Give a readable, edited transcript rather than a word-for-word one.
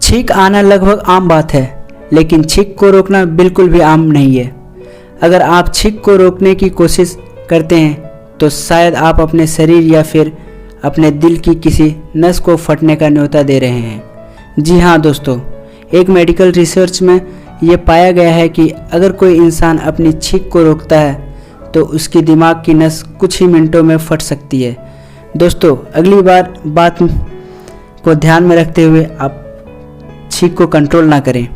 छींक आना लगभग आम बात है, लेकिन छींक को रोकना बिल्कुल भी आम नहीं है। अगर आप छींक को रोकने की कोशिश करते हैं तो शायद आप अपने शरीर या फिर अपने दिल की किसी नस को फटने का न्योता दे रहे हैं। जी हाँ दोस्तों, एक मेडिकल रिसर्च में ये पाया गया है कि अगर कोई इंसान अपनी छींक को रोकता है तो उसकी दिमाग की नस कुछ ही मिनटों में फट सकती है। दोस्तों, अगली बार बात को ध्यान में रखते हुए आप छींक को कंट्रोल ना करें।